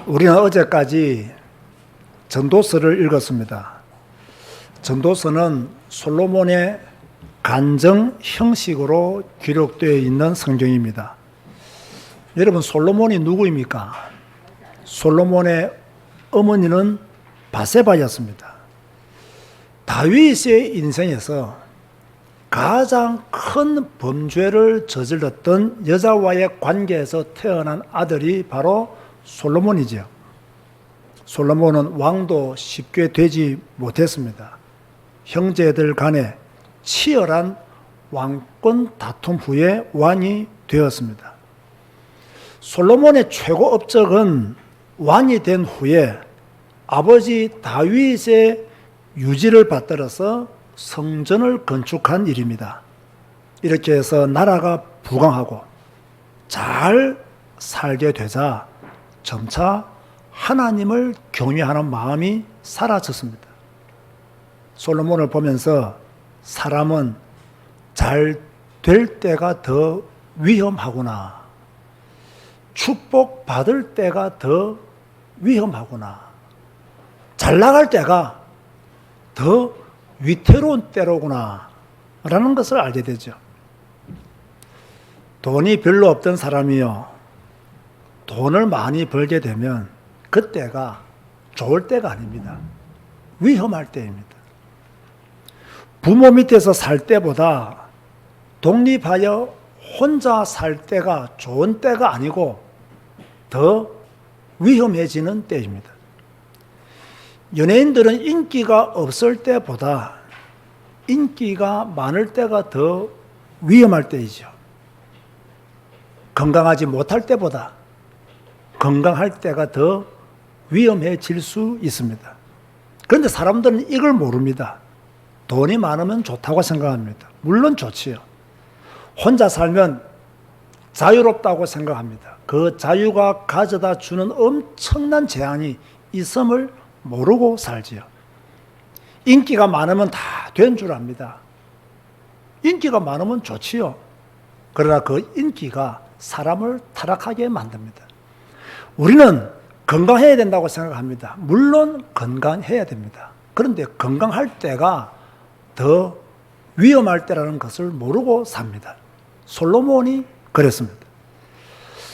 우리는 어제까지 전도서를 읽었습니다. 전도서는 솔로몬의 간증 형식으로 기록되어 있는 성경입니다. 여러분, 솔로몬이 누구입니까? 솔로몬의 어머니는 바세바였습니다. 다윗의 인생에서 가장 큰 범죄를 저질렀던 여자와의 관계에서 태어난 아들이 바로 솔로몬이죠. 솔로몬은 왕도 쉽게 되지 못했습니다. 형제들 간에 치열한 왕권 다툼 후에 왕이 되었습니다. 솔로몬의 최고 업적은 왕이 된 후에 아버지 다윗의 유지를 받들어서 성전을 건축한 일입니다. 이렇게 해서 나라가 부강하고 잘 살게 되자 점차 하나님을 경외하는 마음이 사라졌습니다. 솔로몬을 보면서 사람은 잘 될 때가 더 위험하구나, 축복받을 때가 더 위험하구나, 잘 나갈 때가 더 위태로운 때로구나 라는 것을 알게 되죠. 돈이 별로 없던 사람이요, 돈을 많이 벌게 되면 그때가 좋을 때가 아닙니다. 위험할 때입니다. 부모 밑에서 살 때보다 독립하여 혼자 살 때가 좋은 때가 아니고 더 위험해지는 때입니다. 연예인들은 인기가 없을 때보다 인기가 많을 때가 더 위험할 때이죠. 건강하지 못할 때보다 건강할 때가 더 위험해질 수 있습니다. 그런데 사람들은 이걸 모릅니다. 돈이 많으면 좋다고 생각합니다. 물론 좋지요. 혼자 살면 자유롭다고 생각합니다. 그 자유가 가져다 주는 엄청난 재앙이 있음을 모르고 살지요. 인기가 많으면 다 된 줄 압니다. 인기가 많으면 좋지요. 그러나 그 인기가 사람을 타락하게 만듭니다. 우리는 건강해야 된다고 생각합니다. 물론 건강해야 됩니다. 그런데 건강할 때가 더 위험할 때라는 것을 모르고 삽니다. 솔로몬이 그랬습니다.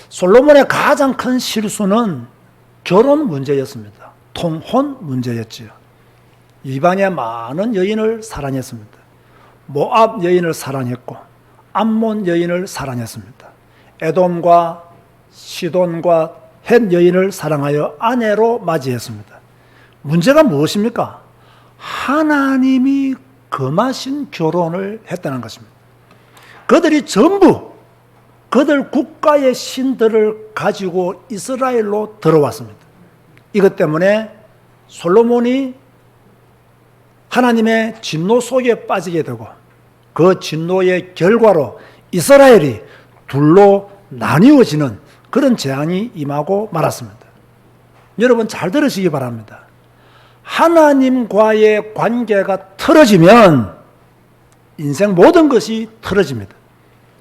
솔로몬의 가장 큰 실수는 결혼 문제였습니다. 통혼 문제였지요. 이방의 많은 여인을 사랑했습니다. 모압 여인을 사랑했고 암몬 여인을 사랑했습니다. 에돔과 시돈과 헷 여인을 사랑하여 아내로 맞이했습니다. 문제가 무엇입니까? 하나님이 금하신 결혼을 했다는 것입니다. 그들이 전부 그들 국가의 신들을 가지고 이스라엘로 들어왔습니다. 이것 때문에 솔로몬이 하나님의 진노 속에 빠지게 되고 그 진노의 결과로 이스라엘이 둘로 나뉘어지는 그런 재앙이 임하고 말았습니다. 여러분 잘 들으시기 바랍니다. 하나님과의 관계가 틀어지면 인생 모든 것이 틀어집니다.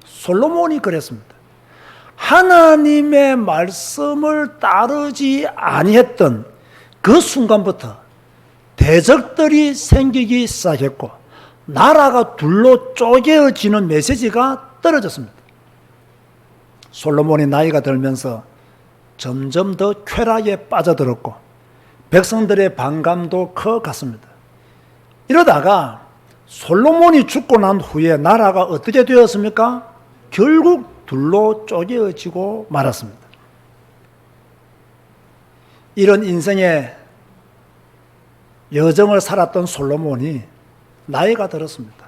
솔로몬이 그랬습니다. 하나님의 말씀을 따르지 아니했던 그 순간부터 대적들이 생기기 시작했고 나라가 둘로 쪼개어지는 메시지가 떨어졌습니다. 솔로몬이 나이가 들면서 점점 더 쾌락에 빠져들었고 백성들의 반감도 커갔습니다. 이러다가 솔로몬이 죽고 난 후에 나라가 어떻게 되었습니까? 결국 둘로 쪼개어지고 말았습니다. 이런 인생의 여정을 살았던 솔로몬이 나이가 들었습니다.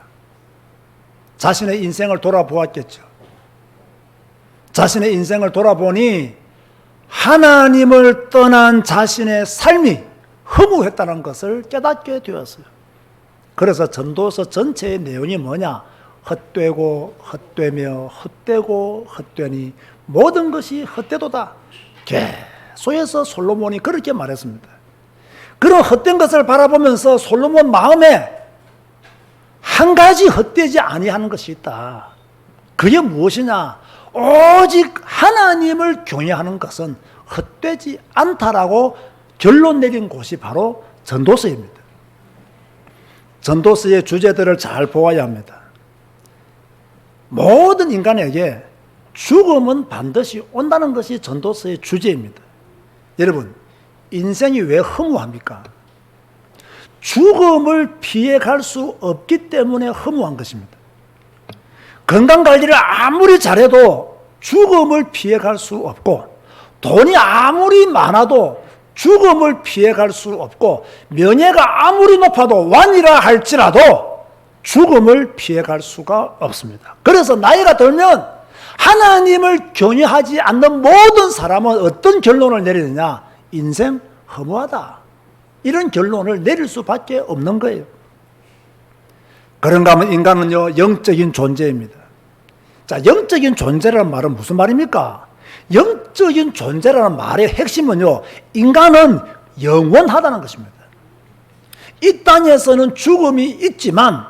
자신의 인생을 돌아보았겠죠. 자신의 인생을 돌아보니 하나님을 떠난 자신의 삶이 허무했다는 것을 깨닫게 되었어요. 그래서 전도서 전체의 내용이 뭐냐? 헛되고 헛되며 헛되고 헛되니 모든 것이 헛되도다. 계속해서 솔로몬이 그렇게 말했습니다. 그런 헛된 것을 바라보면서 솔로몬 마음에 한 가지 헛되지 아니하는 것이 있다. 그게 무엇이냐? 오직 하나님을 경외하는 것은 헛되지 않다라고 결론 내린 곳이 바로 전도서입니다. 전도서의 주제들을 잘 보아야 합니다. 모든 인간에게 죽음은 반드시 온다는 것이 전도서의 주제입니다. 여러분, 인생이 왜 허무합니까? 죽음을 피해갈 수 없기 때문에 허무한 것입니다. 건강관리를 아무리 잘해도 죽음을 피해갈 수 없고, 돈이 아무리 많아도 죽음을 피해갈 수 없고, 명예가 아무리 높아도 왕이라 할지라도 죽음을 피해갈 수가 없습니다. 그래서 나이가 들면 하나님을 경외하지 않는 모든 사람은 어떤 결론을 내리느냐? 인생 허무하다, 이런 결론을 내릴 수밖에 없는 거예요. 그런가 하면 인간은요, 영적인 존재입니다. 자, 영적인 존재라는 말은 무슨 말입니까? 영적인 존재라는 말의 핵심은요, 인간은 영원하다는 것입니다. 이 땅에서는 죽음이 있지만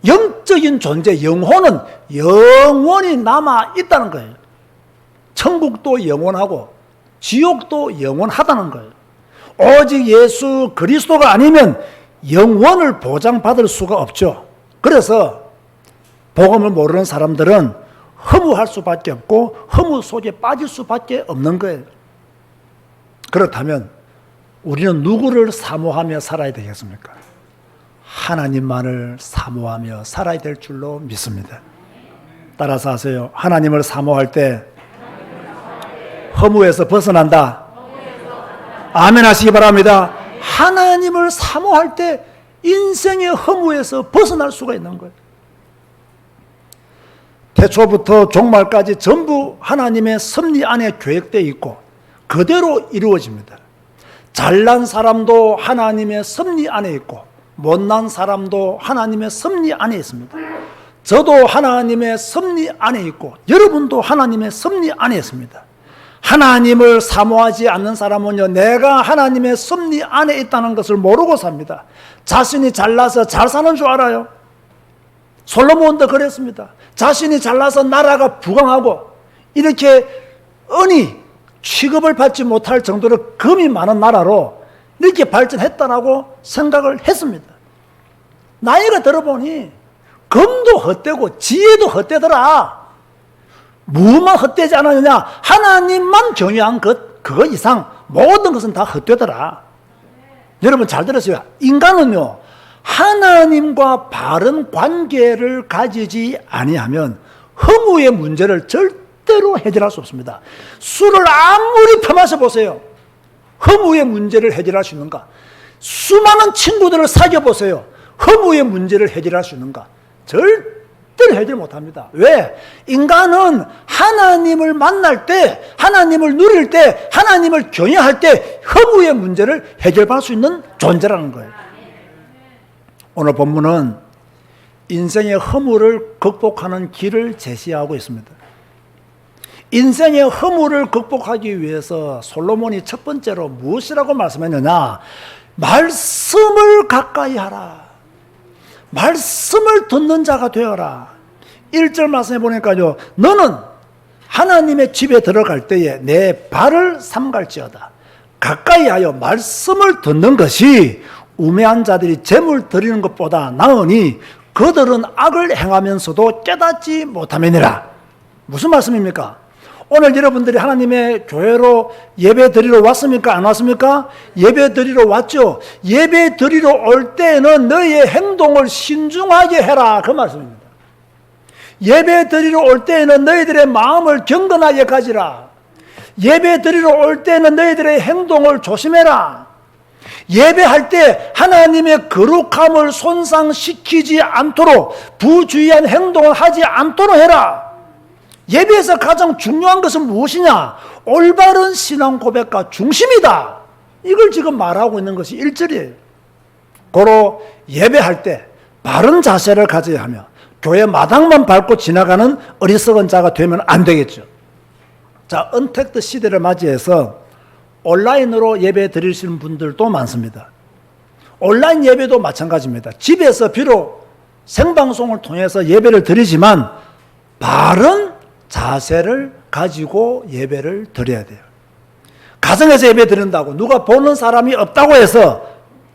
영적인 존재, 영혼은 영원히 남아 있다는 거예요. 천국도 영원하고 지옥도 영원하다는 거예요. 오직 예수 그리스도가 아니면 영원을 보장받을 수가 없죠. 그래서 복음을 모르는 사람들은 허무할 수밖에 없고 허무 속에 빠질 수밖에 없는 거예요. 그렇다면 우리는 누구를 사모하며 살아야 되겠습니까? 하나님만을 사모하며 살아야 될 줄로 믿습니다. 따라서 하세요. 하나님을 사모할 때 허무에서 벗어난다. 아멘 하시기 바랍니다. 하나님을 사모할 때 인생의 허무에서 벗어날 수가 있는 거예요. 태초부터 종말까지 전부 하나님의 섭리 안에 계획되어 있고 그대로 이루어집니다. 잘난 사람도 하나님의 섭리 안에 있고 못난 사람도 하나님의 섭리 안에 있습니다. 저도 하나님의 섭리 안에 있고 여러분도 하나님의 섭리 안에 있습니다. 하나님을 사모하지 않는 사람은요, 내가 하나님의 섭리 안에 있다는 것을 모르고 삽니다. 자신이 잘나서 잘 사는 줄 알아요. 솔로몬도 그랬습니다. 자신이 잘나서 나라가 부강하고 이렇게 은히 취급을 받지 못할 정도로 금이 많은 나라로 이렇게 발전했다라고 생각을 했습니다. 나이가 들어보니 금도 헛되고 지혜도 헛되더라. 무엇만 헛되지 않았느냐? 하나님만 경외한 그거 이상 모든 것은 다 헛되더라. 여러분 잘 들으세요. 인간은요, 하나님과 바른 관계를 가지지 아니하면 허무의 문제를 절대로 해결할 수 없습니다. 술을 아무리 퍼마셔 보세요. 허무의 문제를 해결할 수 있는가? 수많은 친구들을 사귀어 보세요. 허무의 문제를 해결할 수 있는가? 절대로 해결 못합니다. 왜? 인간은 하나님을 만날 때, 하나님을 누릴 때, 하나님을 경외할 때 허무의 문제를 해결할 수 있는 존재라는 거예요. 오늘 본문은 인생의 허무를 극복하는 길을 제시하고 있습니다. 인생의 허무를 극복하기 위해서 솔로몬이 첫 번째로 무엇이라고 말씀했느냐? 말씀을 가까이 하라. 말씀을 듣는 자가 되어라. 1절 말씀해 보니까요, 너는 하나님의 집에 들어갈 때에 내 발을 삼갈지어다. 가까이 하여 말씀을 듣는 것이 우매한 자들이 재물 드리는 것보다 나으니 그들은 악을 행하면서도 깨닫지 못함이니라. 무슨 말씀입니까? 오늘 여러분들이 하나님의 교회로 예배 드리러 왔습니까? 안 왔습니까? 예배 드리러 왔죠. 예배 드리러 올 때는 너희의 행동을 신중하게 해라, 그 말씀입니다. 예배 드리러 올 때는 너희들의 마음을 경건하게 가지라. 예배 드리러 올 때는 너희들의 행동을 조심해라. 예배할 때 하나님의 거룩함을 손상시키지 않도록 부주의한 행동을 하지 않도록 해라. 예배에서 가장 중요한 것은 무엇이냐? 올바른 신앙 고백과 중심이다. 이걸 지금 말하고 있는 것이 1절이에요. 고로 예배할 때 바른 자세를 가져야 하며 교회 마당만 밟고 지나가는 어리석은 자가 되면 안 되겠죠. 자, 언택트 시대를 맞이해서 온라인으로 예배 드리시는 분들도 많습니다. 온라인 예배도 마찬가지입니다. 집에서 비록 생방송을 통해서 예배를 드리지만 바른 자세를 가지고 예배를 드려야 돼요. 가정에서 예배 드린다고 누가 보는 사람이 없다고 해서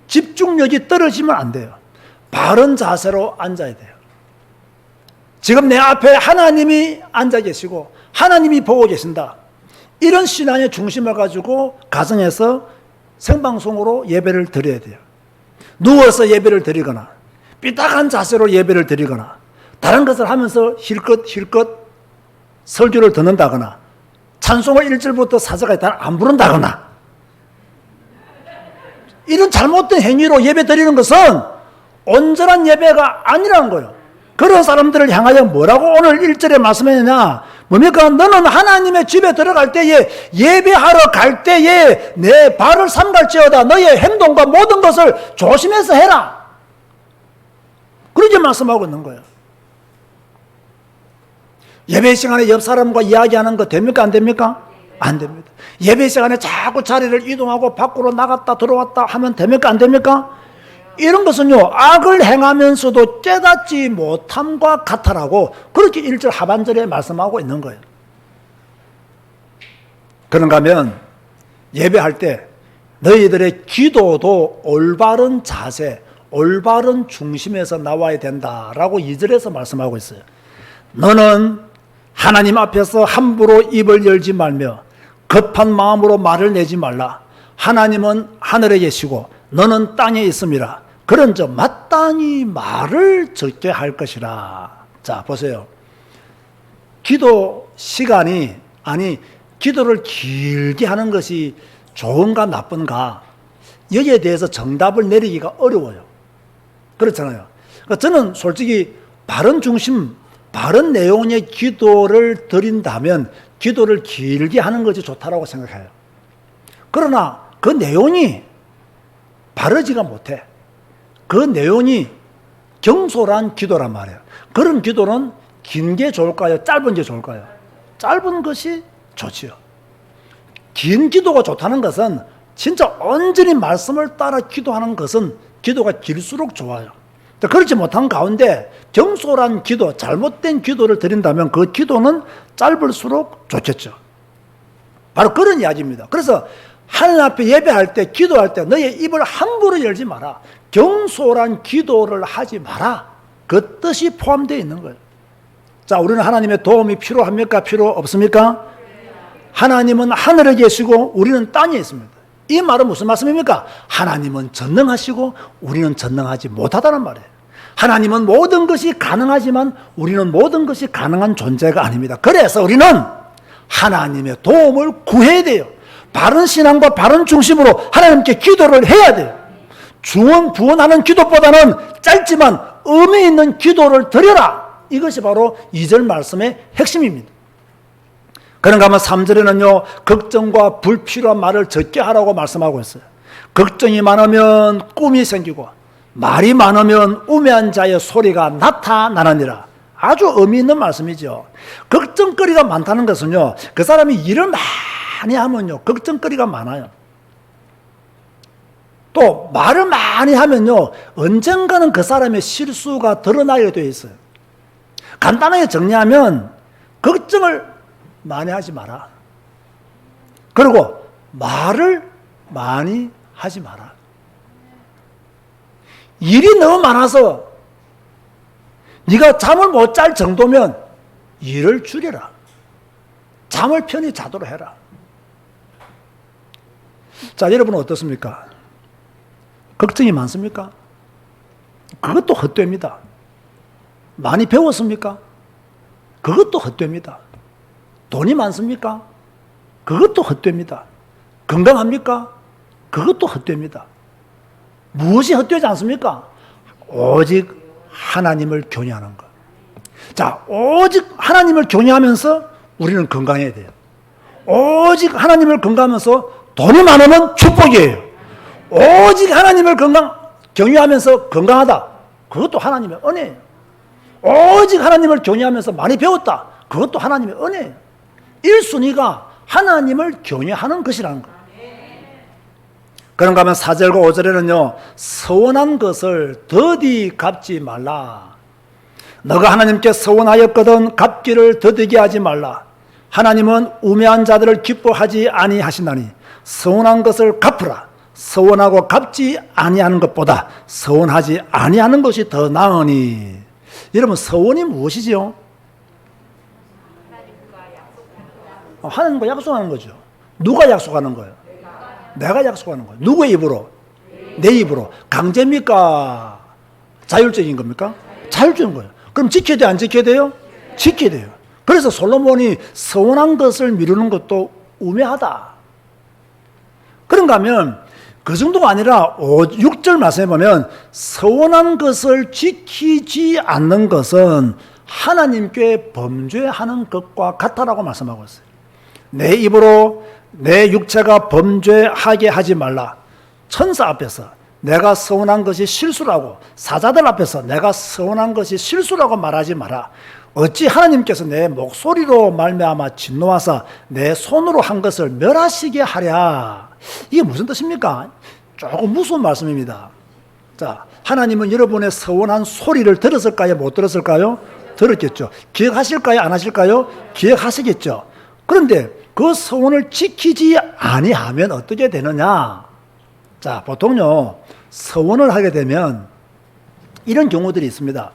집중력이 떨어지면 안 돼요. 바른 자세로 앉아야 돼요. 지금 내 앞에 하나님이 앉아 계시고 하나님이 보고 계신다. 이런 신앙의 중심을 가지고 가정에서 생방송으로 예배를 드려야 돼요. 누워서 예배를 드리거나 삐딱한 자세로 예배를 드리거나 다른 것을 하면서 힐끗 설교를 듣는다거나 찬송을 1절부터 4절까지 다 안 부른다거나 이런 잘못된 행위로 예배 드리는 것은 온전한 예배가 아니라는 거예요. 그런 사람들을 향하여 뭐라고 오늘 1절에 말씀했느냐? 뭡니까? 너는 하나님의 집에 들어갈 때에 예배하러 갈 때에 내 발을 삼갈지어다 너의 행동과 모든 것을 조심해서 해라. 그렇게 말씀하고 있는 거예요. 예배 시간에 옆 사람과 이야기하는 거 됩니까? 안 됩니까? 안 됩니다. 예배 시간에 자꾸 자리를 이동하고 밖으로 나갔다 들어왔다 하면 됩니까? 안 됩니까? 이런 것은요, 악을 행하면서도 깨닫지 못함과 같아라고 그렇게 1절 하반절에 말씀하고 있는 거예요. 그런가 하면 예배할 때 너희들의 기도도 올바른 자세, 올바른 중심에서 나와야 된다라고 2절에서 말씀하고 있어요. 너는 하나님 앞에서 함부로 입을 열지 말며 급한 마음으로 말을 내지 말라. 하나님은 하늘에 계시고 너는 땅에 있음이라. 그런즉 마땅히 말을 적게 할 것이라. 자, 보세요. 기도 시간이 기도를 길게 하는 것이 좋은가 나쁜가 여기에 대해서 정답을 내리기가 어려워요. 그렇잖아요. 그러니까 저는 솔직히 바른 중심, 바른 내용의 기도를 드린다면 기도를 길게 하는 것이 좋다라고 생각해요. 그러나 그 내용이 바르지가 못해. 그 내용이 경솔한 기도란 말이에요. 그런 기도는 긴 게 좋을까요? 짧은 게 좋을까요? 짧은 것이 좋지요. 긴 기도가 좋다는 것은 진짜 온전히 말씀을 따라 기도하는 것은 기도가 길수록 좋아요. 그렇지 못한 가운데 경솔한 기도, 잘못된 기도를 드린다면 그 기도는 짧을수록 좋겠죠. 바로 그런 이야기입니다. 그래서 하나님 앞에 예배할 때, 기도할 때 너의 입을 함부로 열지 마라. 경솔한 기도를 하지 마라. 그 뜻이 포함되어 있는 거예요. 자, 우리는 하나님의 도움이 필요합니까? 필요 없습니까? 하나님은 하늘에 계시고 우리는 땅에 있습니다. 이 말은 무슨 말씀입니까? 하나님은 전능하시고 우리는 전능하지 못하다는 말이에요. 하나님은 모든 것이 가능하지만 우리는 모든 것이 가능한 존재가 아닙니다. 그래서 우리는 하나님의 도움을 구해야 돼요. 바른 신앙과 바른 중심으로 하나님께 기도를 해야 돼요. 부원하는 기도보다는 짧지만 의미 있는 기도를 드려라. 이것이 바로 2절 말씀의 핵심입니다. 그런가 하면 3절에는요, 걱정과 불필요한 말을 적게 하라고 말씀하고 있어요. 걱정이 많으면 꿈이 생기고 말이 많으면 우매한 자의 소리가 나타나느니라. 아주 의미 있는 말씀이죠. 걱정거리가 많다는 것은요, 그 사람이 일을 많이 하면요, 걱정거리가 많아요. 또 말을 많이 하면요, 언젠가는 그 사람의 실수가 드러나게 되어 있어요. 간단하게 정리하면 걱정을 많이 하지 마라. 그리고 말을 많이 하지 마라. 일이 너무 많아서 네가 잠을 못 잘 정도면 일을 줄여라. 잠을 편히 자도록 해라. 자, 여러분은 어떻습니까? 걱정이 많습니까? 그것도 헛되입니다. 많이 배웠습니까? 그것도 헛되입니다. 돈이 많습니까? 그것도 헛되입니다. 건강합니까? 그것도 헛되입니다. 무엇이 헛되지 않습니까? 오직 하나님을 교회하는 것. 자, 오직 하나님을 교회하면서 우리는 건강해야 돼요. 오직 하나님을 건강하면서 돈이 많으면 축복이에요. 오직 하나님을 경외하면서 건강하다. 그것도 하나님의 은혜예요. 오직 하나님을 경외하면서 많이 배웠다. 그것도 하나님의 은혜예요. 1순위가 하나님을 경외하는 것이라는 거예요. 그런가 하면 4절과 5절에는요, 서원한 것을 더디 갚지 말라. 너가 하나님께 서원하였거든 갚기를 더디게 하지 말라. 하나님은 우매한 자들을 기뻐하지 아니하시나니 서원한 것을 갚으라. 서원하고 갚지 아니하는 것보다 서원하지 아니하는 것이 더 나으니. 여러분, 서원이 무엇이지요? 하나님과 약속하는 거죠. 누가 약속하는 거예요? 내가 약속하는 거예요. 누구의 입으로? 내 입으로. 강제입니까? 자율적인 겁니까? 자율적인 거예요. 그럼 지켜야 돼요? 안 지켜야 돼요? 지켜야 돼요. 그래서 솔로몬이 서원한 것을 미루는 것도 우매하다. 그런가 하면 그 정도가 아니라 6절 말씀해 보면 서원한 것을 지키지 않는 것은 하나님께 범죄하는 것과 같다라고 말씀하고 있어요. 내 입으로 내 육체가 범죄하게 하지 말라. 천사 앞에서 내가 서원한 것이 실수라고, 사자들 앞에서 내가 서원한 것이 실수라고 말하지 마라. 어찌 하나님께서 내 목소리로 말미암아 진노하사 내 손으로 한 것을 멸하시게 하랴. 이게 무슨 뜻입니까? 조금 무서운 말씀입니다. 자, 하나님은 여러분의 서원한 소리를 들었을까요? 못 들었을까요? 들었겠죠. 기억하실까요? 안 하실까요? 기억하시겠죠. 그런데 그 서원을 지키지 아니하면 어떻게 되느냐? 자, 보통요, 서원을 하게 되면 이런 경우들이 있습니다.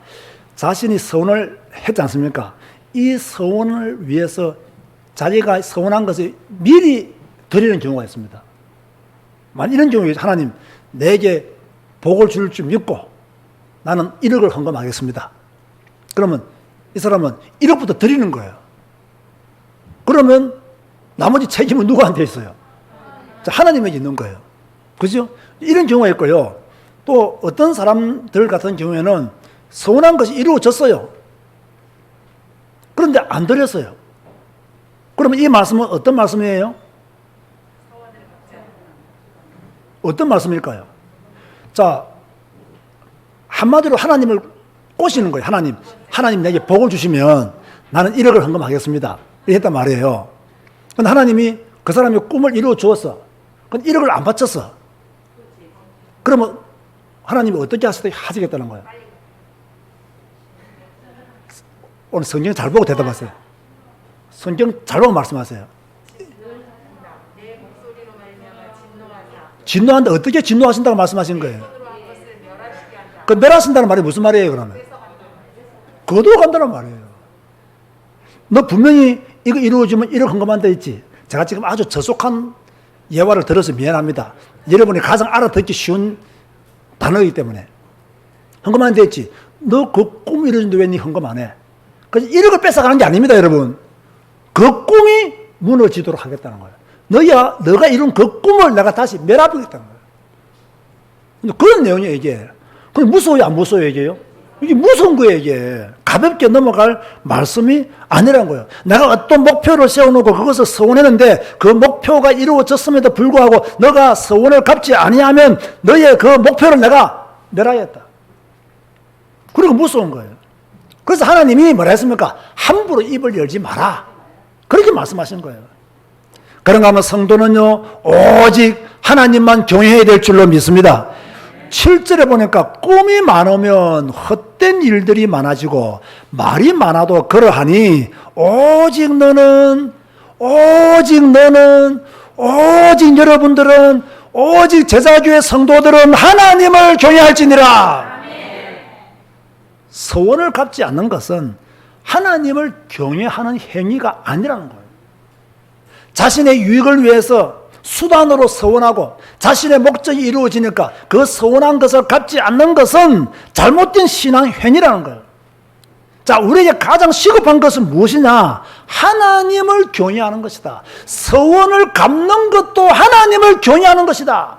자신이 서원을 했지 않습니까? 이 서원을 위해서 자기가 서원한 것을 미리 드리는 경우가 있습니다. 만 이런 경우에 하나님, 내게 복을 줄 줄 믿고 나는 1억을 헌금하겠습니다. 그러면 이 사람은 1억부터 드리는 거예요. 그러면 나머지 책임은 누구한테 있어요? 자, 하나님에게 있는 거예요. 그죠? 이런 경우가 있고요. 또 어떤 사람들 같은 경우에는 서운한 것이 이루어졌어요. 그런데 안 드렸어요. 그러면 이 말씀은 어떤 말씀이에요? 어떤 말씀일까요? 자, 한마디로 하나님을 꼬시는 거예요. 하나님 내게 복을 주시면 나는 1억을 헌금하겠습니다. 이렇게 했단 말이에요. 근데 하나님이 그 사람의 꿈을 이루어 주었어. 근데 1억을 안 바쳤어. 그러면 하나님이 어떻게 하시겠다는 거예요? 오늘 성경 잘 보고 대답하세요. 성경 잘 보고 말씀하세요. 진노한다. 어떻게 진노하신다고 말씀하신 거예요? 그 멸하신다는 말이 무슨 말이에요, 그러면? 거두어 간다는 말이에요. 너 분명히 이거 이루어지면 1억 헌금한다 했지. 제가 지금 아주 저속한 예화를 들어서 미안합니다. 여러분이 가장 알아듣기 쉬운 단어이기 때문에. 헌금한다 했지. 너 그 꿈 이루어진데 왜 니 헌금 안 해? 그래서 1억을 뺏어가는 게 아닙니다, 여러분. 그 꿈이 무너지도록 하겠다는 거예요. 너가 이룬 그 꿈을 내가 다시 멸하겠다는 거예요. 그런 내용이에요, 이게. 그럼 무서워요, 안 무서워요, 이게요? 이게 무서운 거예요, 이게. 가볍게 넘어갈 말씀이 아니라는 거예요. 내가 어떤 목표를 세워놓고 그것을 서원했는데 그 목표가 이루어졌음에도 불구하고 너가 서원을 갚지 아니하면 너의 그 목표를 내가 멸하겠다. 그리고 무서운 거예요. 그래서 하나님이 뭐라 했습니까? 함부로 입을 열지 마라. 그렇게 말씀하신 거예요. 그런가 하면 성도는요, 오직 하나님만 경외해야 될 줄로 믿습니다. 7절에 보니까 꿈이 많으면 헛된 일들이 많아지고 말이 많아도 그러하니 오직 여러분들은 오직 제자교회 성도들은 하나님을 경외할지니라. 서원을 갚지 않는 것은 하나님을 경외하는 행위가 아니라는 거예요. 자신의 유익을 위해서 수단으로 서원하고 자신의 목적이 이루어지니까 그 서원한 것을 갚지 않는 것은 잘못된 신앙 행위라는 거예요. 자, 우리에게 가장 시급한 것은 무엇이냐? 하나님을 경외하는 것이다. 서원을 갚는 것도 하나님을 경외하는 것이다.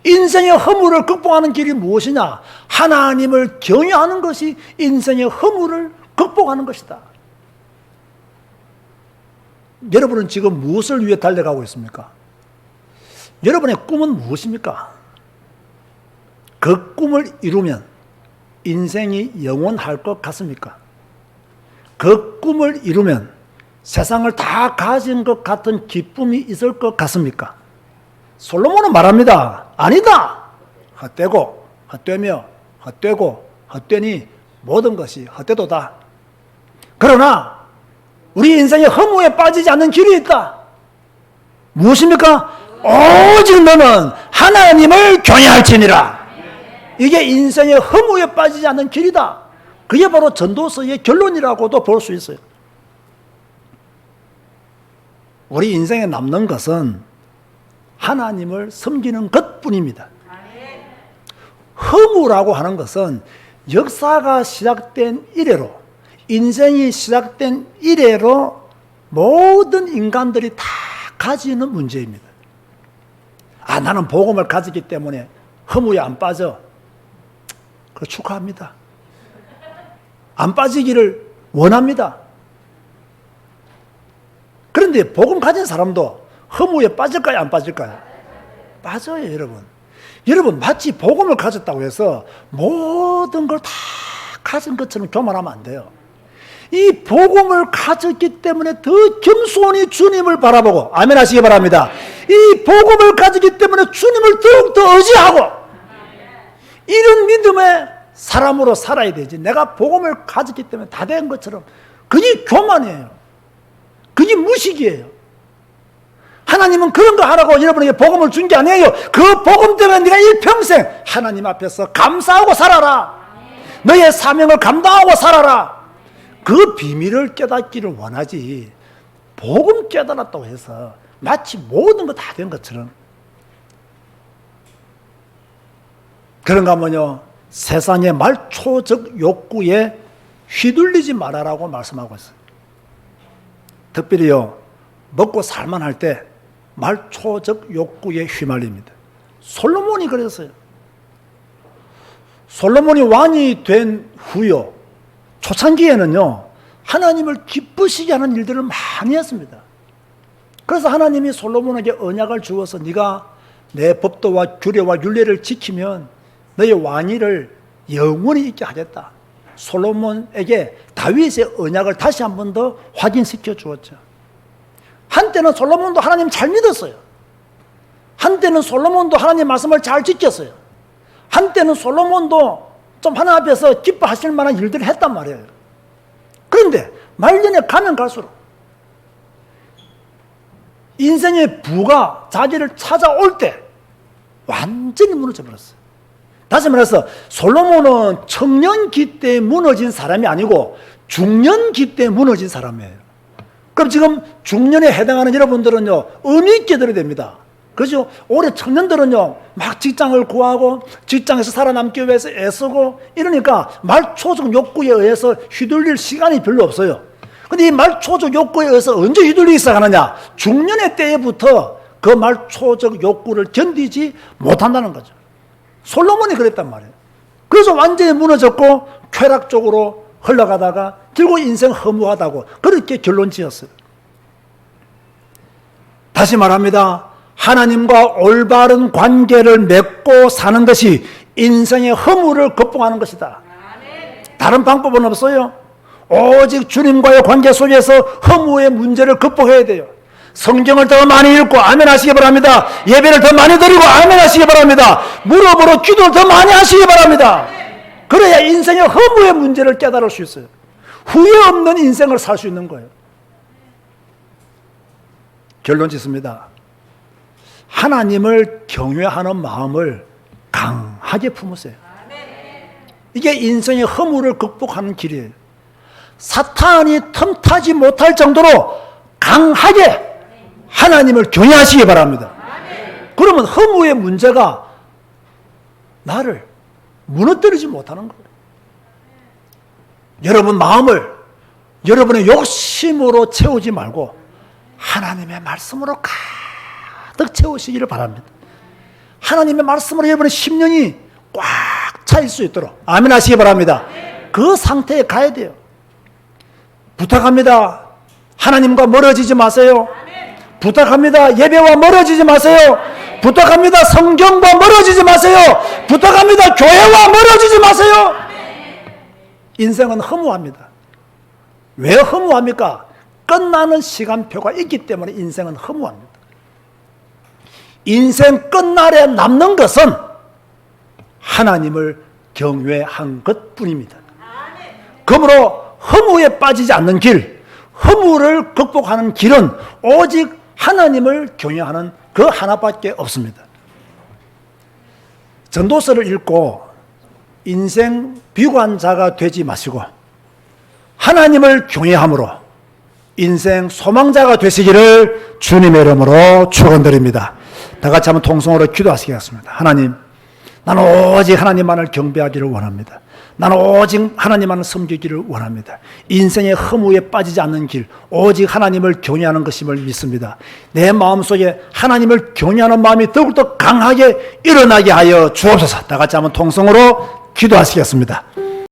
인생의 허물을 극복하는 길이 무엇이냐? 하나님을 경외하는 것이 인생의 허물을 극복하는 것이다. 여러분은 지금 무엇을 위해 달려가고 있습니까? 여러분의 꿈은 무엇입니까? 그 꿈을 이루면 인생이 영원할 것 같습니까? 그 꿈을 이루면 세상을 다 가진 것 같은 기쁨이 있을 것 같습니까? 솔로몬은 말합니다. 아니다. 헛되고 헛되며 헛되고 헛되니 모든 것이 헛되도다. 그러나 우리 인생에 허무에 빠지지 않는 길이 있다. 무엇입니까? 오직 너는 하나님을 경외할지니라. 이게 인생의 허무에 빠지지 않는 길이다. 그게 바로 전도서의 결론이라고도 볼 수 있어요. 우리 인생에 남는 것은 하나님을 섬기는 것뿐입니다. 허무라고 하는 것은 역사가 시작된 이래로, 인생이 시작된 이래로 모든 인간들이 다 가지는 문제입니다. 아, 나는 복음을 가졌기 때문에 허무에 안 빠져. 그거 축하합니다. 안 빠지기를 원합니다. 그런데 복음 가진 사람도 허무에 빠질까요, 안 빠질까요? 빠져요, 여러분. 여러분, 마치 복음을 가졌다고 해서 모든 걸 다 가진 것처럼 교만하면 안 돼요. 이 복음을 가졌기 때문에 더 겸손히 주님을 바라보고, 아멘 하시기 바랍니다. 이 복음을 가졌기 때문에 주님을 더욱더 의지하고, 이런 믿음의 사람으로 살아야 되지. 내가 복음을 가졌기 때문에 다 된 것처럼. 그게 교만이에요. 그게 무식이에요. 하나님은 그런 거 하라고 여러분에게 복음을 준 게 아니에요. 그 복음 때문에 네가 일평생 하나님 앞에서 감사하고 살아라. 너의 사명을 감당하고 살아라. 그 비밀을 깨닫기를 원하지, 복음 깨달았다고 해서 마치 모든 거 다 된 것처럼. 그런가 하면요, 세상의 말초적 욕구에 휘둘리지 말아라고 말씀하고 있어요. 특별히요, 먹고 살만할 때 말초적 욕구에 휘말립니다. 솔로몬이 그랬어요. 솔로몬이 왕이 된 후요, 초창기에는요, 하나님을 기쁘시게 하는 일들을 많이 했습니다. 그래서 하나님이 솔로몬에게 언약을 주어서 네가 내 법도와 규례와 율례를 지키면 너의 왕위를 영원히 있게 하겠다. 솔로몬에게 다윗의 언약을 다시 한 번 더 확인시켜 주었죠. 한때는 솔로몬도 하나님 잘 믿었어요. 한때는 솔로몬도 하나님 말씀을 잘 지켰어요. 한때는 솔로몬도 좀 하나님 앞에서 기뻐하실 만한 일들을 했단 말이에요. 그런데 말년에 가면 갈수록 인생의 부가 자기를 찾아올 때 완전히 무너져 버렸어요. 다시 말해서 솔로몬은 청년기 때 무너진 사람이 아니고 중년기 때 무너진 사람이에요. 그럼 지금 중년에 해당하는 여러분들은요, 의미 있게 들어야 됩니다. 그죠? 올해 청년들은요, 막 직장을 구하고 직장에서 살아남기 위해서 애쓰고 이러니까 말초적 욕구에 의해서 휘둘릴 시간이 별로 없어요. 근데 이 말초적 욕구에 의해서 언제 휘둘리기 시작하느냐? 중년의 때부터 그 말초적 욕구를 견디지 못한다는 거죠. 솔로몬이 그랬단 말이에요. 그래서 완전히 무너졌고 쾌락적으로 흘러가다가 결국 인생 허무하다고 그렇게 결론 지었어요. 다시 말합니다. 하나님과 올바른 관계를 맺고 사는 것이 인생의 허무를 극복하는 것이다. 다른 방법은 없어요. 오직 주님과의 관계 속에서 허무의 문제를 극복해야 돼요. 성경을 더 많이 읽고 아멘 하시기 바랍니다. 예배를 더 많이 드리고 아멘 하시기 바랍니다. 무릎으로 기도를 더 많이 하시기 바랍니다. 그래야 인생의 허무의 문제를 깨달을 수 있어요. 후회 없는 인생을 살 수 있는 거예요. 결론 짓습니다. 하나님을 경외하는 마음을 강하게 품으세요. 이게 인생의 허무를 극복하는 길이에요. 사탄이 틈타지 못할 정도로 강하게 하나님을 경외하시기 바랍니다. 그러면 허무의 문제가 나를 무너뜨리지 못하는 거예요. 여러분 마음을 여러분의 욕심으로 채우지 말고 하나님의 말씀으로 가득 채우시기를 바랍니다. 하나님의 말씀으로 여러분의 심령이 꽉 차일 수 있도록 아멘 하시기 바랍니다. 그 상태에 가야 돼요. 부탁합니다. 하나님과 멀어지지 마세요. 부탁합니다. 예배와 멀어지지 마세요. 부탁합니다. 성경과 멀어지지 마세요. 부탁합니다. 교회와 멀어지지 마세요. 인생은 허무합니다. 왜 허무합니까? 끝나는 시간표가 있기 때문에 인생은 허무합니다. 인생 끝날에 남는 것은 하나님을 경외한 것뿐입니다. 그러므로 허무에 빠지지 않는 길, 허무를 극복하는 길은 오직 하나님을 경외하는 그 하나밖에 없습니다. 전도서를 읽고 인생 비관자가 되지 마시고 하나님을 경외함으로 인생 소망자가 되시기를 주님의 이름으로 축원드립니다. 다 같이 한번 통성으로 기도하시겠습니다. 하나님, 나는 오직 하나님만을 경배하기를 원합니다. 나는 오직 하나님만을 섬기기를 원합니다. 인생의 허무에 빠지지 않는 길, 오직 하나님을 경외하는 것임을 믿습니다. 내 마음속에 하나님을 경외하는 마음이 더욱더 강하게 일어나게 하여 주옵소서. 다 같이 한번 통성으로 기도하시겠습니다.